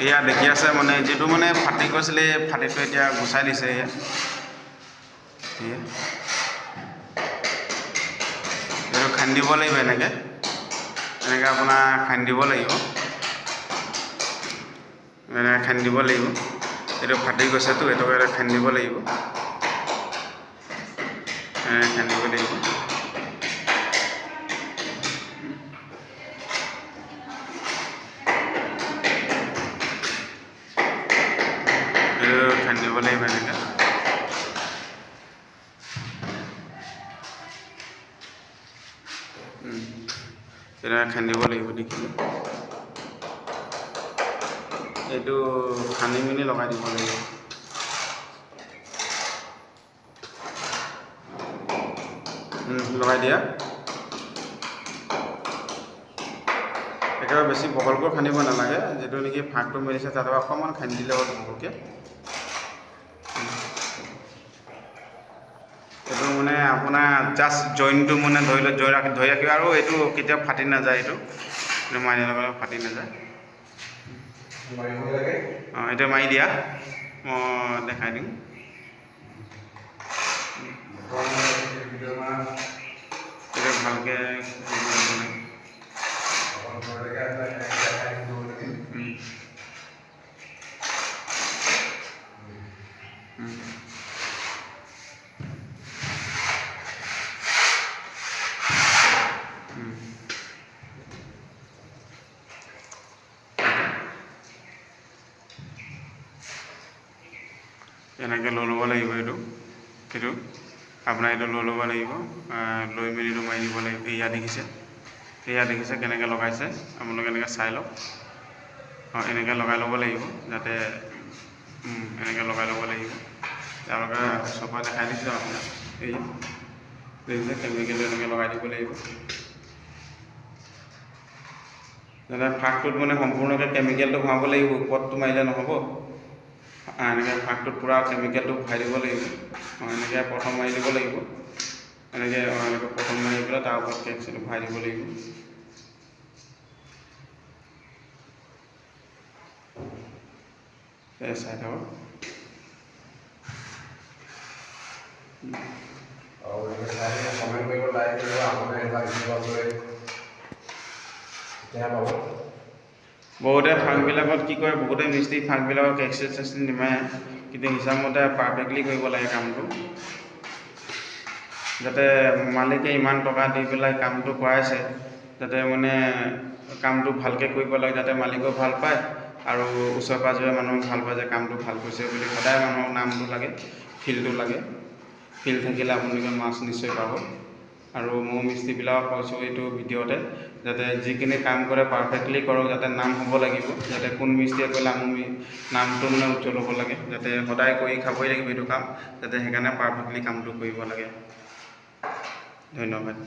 এয়া দেখি আছে মানে যেটো মানে ফাটি গৈছিলে ফাটিটো এতিয়া গুচাই দিছে এয়া এইটো খান্দি দিব লাগিব এনেকৈ আপোনাৰ খান্দি দিব লাগিব এনেকৈ খান্দি দিব লাগিব এইটো ফাটি গৈছেতো এইটো খান্দি দিব লাগিব খান্দিব লাগিব খান্দিব লাগিব এনেকৈ এটা খান্দিব লাগিব দেখিলে এইটো খান্দি মেলি লগাই দিব লাগিব লগাই দিয়া একেবাৰে বেছি বহলকৈ খান্দিব নালাগে যেটো নেকি ফাঁকটো মেলিছে তাত অকণমান খান্দি দিলে হ'ল বহলকৈ এইটো মানে আপোনাৰ জাষ্ট জইনটো মানে ধৰি ৰাখিব আৰু এইটো কেতিয়াও ফাটি নাযায় এইটো মাৰি লগালে ফাটি নাযায় অঁ এইটো মাৰি দিয়া মই দেখাই দিম এইটো ভালকৈ এনেকৈ লৈ ল'ব লাগিব এইটো আপোনাৰ এইটো লৈ ল'ব লাগিব লৈ মেলি এইটো মাৰি দিব লাগিব এয়া দেখিছে কেনেকৈ লগাইছে আপোনালোকে এনেকৈ চাই লওক অঁ এনেকৈ লগাই ল'ব লাগিব যাতে এনেকৈ লগাই ল'ব লাগিব তেওঁলোকে চফা দেখাই দিছোঁ আপোনাক এই দেখিছে কেমিকেল এনেকৈ লগাই দিব লাগিব যাতে ফাঁকটোত মানে সম্পূৰ্ণকৈ কেমিকেলটো ভৰাব লাগিব ওপৰতটো মাৰিলে নহ'ব এনেকৈ ফাঁকটোত পূৰা কেমিকেলটো ভৰাই দিব লাগিব এনেকৈ প্ৰথম মাৰি দিব লাগিব এনেকৈ প্ৰথম মাৰি পেলাই তাৰ ওপৰত কেমিকেলটো ভৰাই দিব লাগিব চাই থাকক বহুতে ফাঁকবিলাকত কি কৰে বহুতে মিস্ত্ৰী ফাঁকবিলাকক এক্সেল নিমাৰে কিন্তু হিচাপমতে পাৰফেক্টলি কৰিব লাগে কামটো যাতে মালিকে ইমান টকা দি পেলাই কামটো কৰাইছে যাতে মানে কামটো ভালকৈ কৰিব লাগে যাতে মালিকেও ভাল পায় আৰু ওচৰে পাঁজৰে মানুহে ভাল পায় যে কামটো ভাল কৰিছে বুলি সদায় মানুহৰ নামটো লাগে ফিল্ডটো লাগে ফিল্ড থাকিলে আপোনালোকে মাছ নিশ্চয় পাব আৰু মই মিস্ত্ৰীবিলাকক কৈছোঁ এইটো ভিডিঅ'তে যাতে যিখিনি কাম কৰে পাৰফেক্টলি কৰক যাতে নাম হ'ব লাগিব যাতে কোন মিস্ত্ৰীয়ে কৰিলে মোৰ নামটো মানে উজ্জ্বল হ'ব লাগে যাতে সদায় কৰি খাবই লাগিব এইটো কাম যাতে সেইকাৰণে পাৰফেক্টলি কামটো কৰিব লাগে ধন্যবাদ